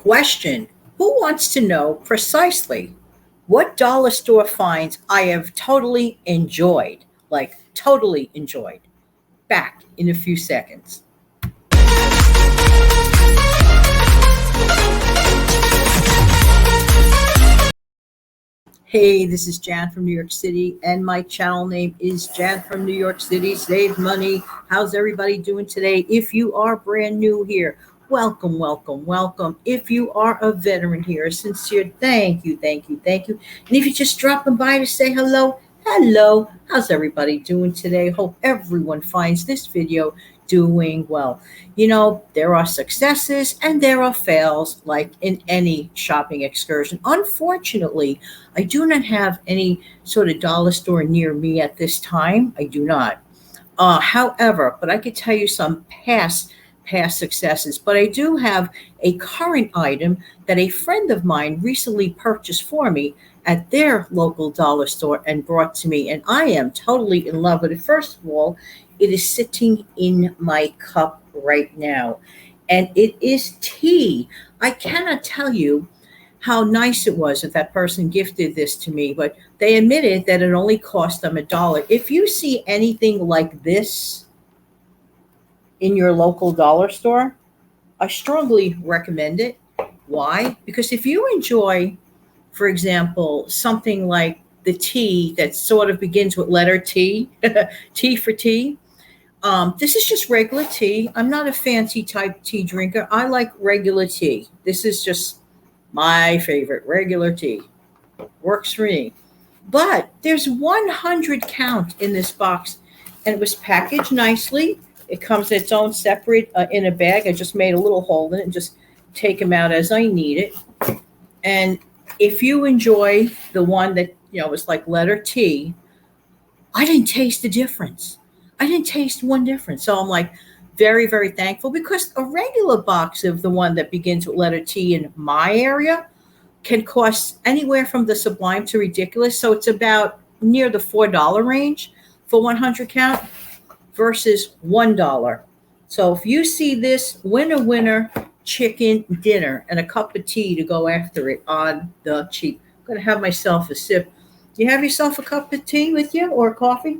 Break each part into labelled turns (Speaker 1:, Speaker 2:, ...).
Speaker 1: Question: who wants to know precisely what dollar store finds I have totally enjoyed? Like, totally enjoyed. Back in a few seconds. Hey, this is Jan from New York City, and my channel name is Jan from New York City. Save money. How's everybody doing today? If you are brand new here, welcome, welcome, welcome. If you are a veteran here, a sincere thank you, thank you, thank you. And if you're just dropping by to say hello, hello. How's everybody doing today? Hope everyone finds this video doing well. You know, there are successes and there are fails, like in any shopping excursion. Unfortunately, I do not have any sort of dollar store near me at this time. I do not. However, but I could tell you some past successes. But I do have a current item that a friend of mine recently purchased for me at their local dollar store and brought to me, and I am totally in love with it. First of all, it is sitting in my cup right now, and it is tea. I cannot tell you how nice it was that that person gifted this to me, but they admitted that it only cost them $1. If you see anything like this in your local dollar store, I strongly recommend it. Why? Because if you enjoy, for example, something like the tea that sort of begins with letter T, T for tea. This is just regular tea. I'm not a fancy type tea drinker. I like regular tea. This is just my favorite, regular tea. Works for me. But there's 100 count in this box, and it was packaged nicely. It comes its own separate in a bag. I just made a little hole in it and just take them out as I need it. And if you enjoy the one that, was like letter T, I didn't taste the difference. I didn't taste one difference. So I'm like very, very thankful, because a regular box of the one that begins with letter T in my area can cost anywhere from the sublime to ridiculous. So it's about near the $4 range for 100 count versus $1. So if you see this, winner, chicken dinner and a cup of tea to go after it on the cheap. I'm going to have myself a sip. Do you have yourself a cup of tea with you or coffee?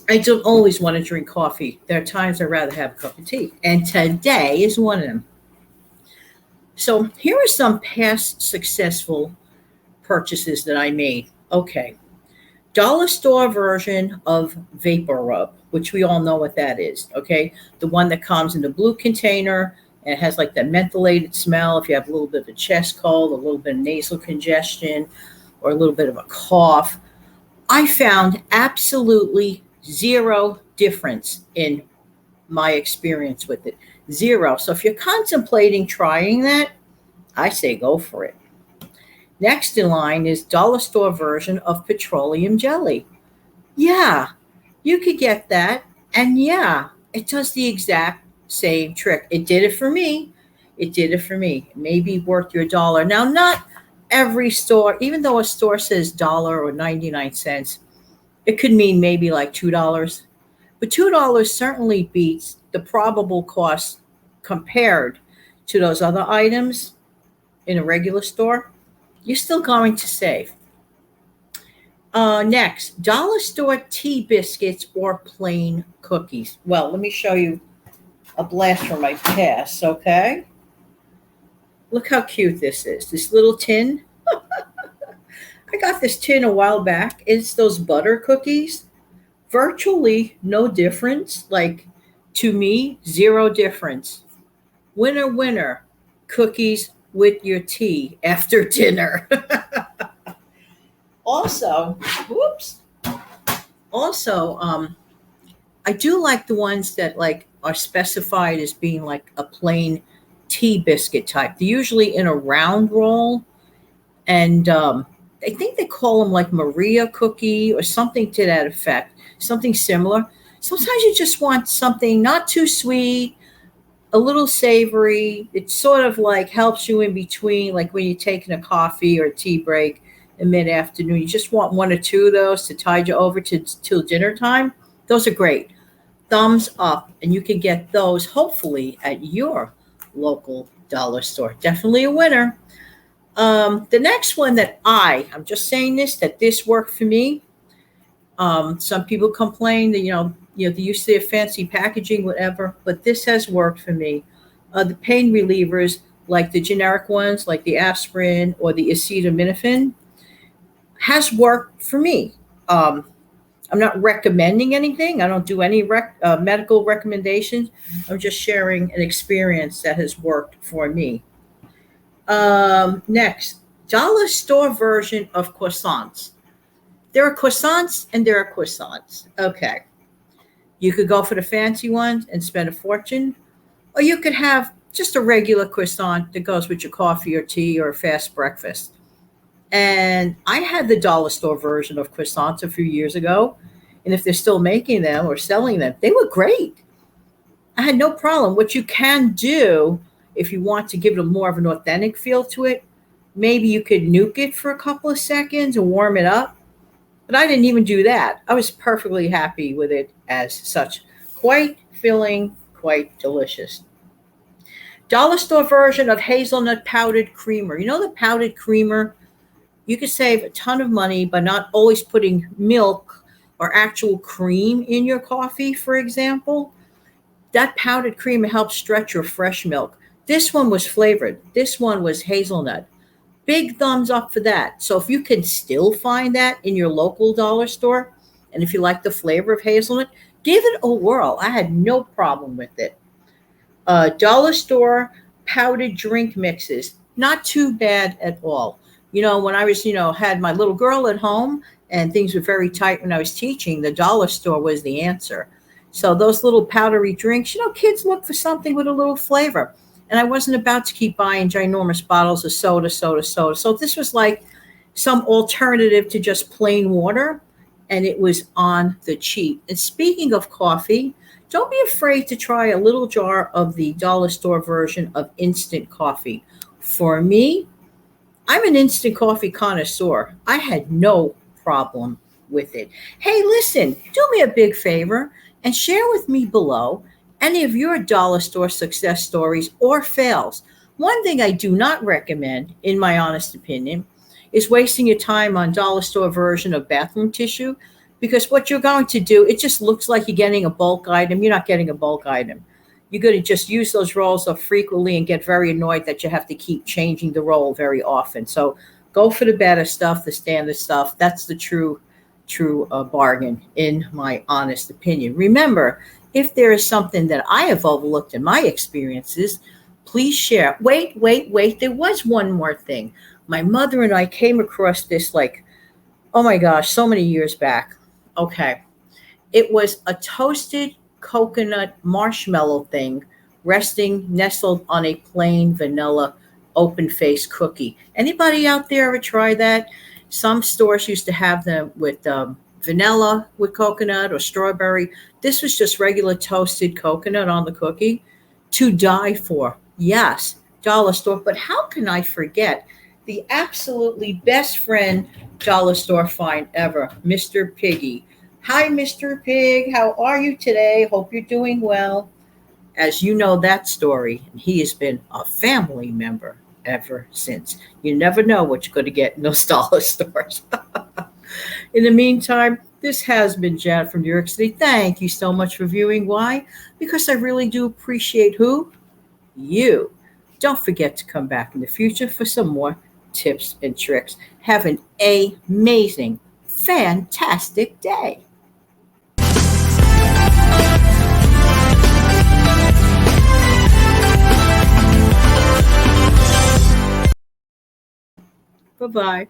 Speaker 1: I don't always want to drink coffee. There are times I'd rather have a cup of tea. And today is one of them. So here are some past successful purchases that I made. Okay. Dollar store version of Vapor Rub, which we all know what that is. Okay. The one that comes in the blue container and it has like that mentholated smell. If you have a little bit of a chest cold, a little bit of nasal congestion, or a little bit of a cough. I found absolutely zero difference in my experience with it. Zero. So if you're contemplating trying that, I say go for it. Next in line is dollar store version of petroleum jelly. Yeah, you could get that. And yeah, it does the exact same trick. It did it for me. It did it for me. It may be worth your dollar. Now, not every store, even though a store says dollar or 99 cents, it could mean maybe like $2. But $2 certainly beats the probable cost compared to those other items in a regular store. You're still going to save. Next, dollar store tea biscuits or plain cookies. Well, let me show you a blast from my past, okay? Look how cute this is. This little tin. I got this tin a while back. It's those butter cookies. Virtually no difference. Like, to me, zero difference. Winner, cookies with your tea after dinner. Also, I do like the ones that like are specified as being like a plain tea biscuit type. They're usually in a round roll, and I think they call them like Maria cookie or something to that effect, something similar. Sometimes you just want something not too sweet, a little savory. It sort of like helps you in between, like when you're taking a coffee or a tea break in mid-afternoon. You just want one or two of those to tide you over till dinner time. Those are great. Thumbs up, and you can get those hopefully at your local dollar store. Definitely a winner. The next one that I'm just saying that this worked for me. Some people complain that, they used to have fancy packaging, whatever, but this has worked for me. The pain relievers, like the generic ones, like the aspirin or the acetaminophen, has worked for me. Um, I'm not recommending anything. I don't do any medical recommendations. I'm just sharing an experience that has worked for me. Next, dollar store version of croissants. There are croissants and there are croissants. Okay. You could go for the fancy ones and spend a fortune, or you could have just a regular croissant that goes with your coffee or tea or a fast breakfast. And I had the dollar store version of croissants a few years ago. And if they're still making them or selling them, they were great. I had no problem. What you can do, if you want to give it a more of an authentic feel to it, maybe you could nuke it for a couple of seconds and warm it up. But I didn't even do that. I was perfectly happy with it as such. Quite filling, quite delicious. Dollar store version of hazelnut powdered creamer. You know the powdered creamer? You could save a ton of money by not always putting milk or actual cream in your coffee, for example. That powdered creamer helps stretch your fresh milk. This one was flavored. This one was hazelnut. Big thumbs up for that. So if you can still find that in your local dollar store, and if you like the flavor of hazelnut, give it a whirl. I had no problem with it. Dollar store powdered drink mixes, not too bad at all. When I was, had my little girl at home and things were very tight when I was teaching, the dollar store was the answer. So those little powdery drinks, kids look for something with a little flavor. And I wasn't about to keep buying ginormous bottles of soda. So this was like some alternative to just plain water, and it was on the cheap. And speaking of coffee, don't be afraid to try a little jar of the dollar store version of instant coffee. For me, I'm an instant coffee connoisseur. I had no problem with it. Hey, listen, do me a big favor and share with me below any of your dollar store success stories or fails. One thing I do not recommend, in my honest opinion, is wasting your time on dollar store version of bathroom tissue, because what you're going to do, it just looks like you're getting a bulk item. You're not getting a bulk item. You're going to just use those rolls up frequently and get very annoyed that you have to keep changing the roll very often. So go for the better stuff, the standard stuff. That's the true bargain, in my honest opinion. Remember, if there is something that I have overlooked in my experiences, please share. Wait. There was one more thing. My mother and I came across this, oh my gosh, so many years back. Okay. It was a toasted coconut marshmallow thing nestled on a plain vanilla open faced cookie. Anybody out there ever try that? Some stores used to have them with vanilla with coconut or strawberry. This was just regular toasted coconut on the cookie, to die for. Yes, dollar store. But how can I forget the absolutely best friend dollar store find ever, Mr. Piggy. Hi, Mr. Pig. How are you today? Hope you're doing well. As you know that story, he has been a family member ever since. You never know what you're going to get in those dollar stores. In the meantime, this has been Jan from New York City. Thank you so much for viewing. Why? Because I really do appreciate who? You. Don't forget to come back in the future for some more tips and tricks. Have an amazing, fantastic day. Bye-bye.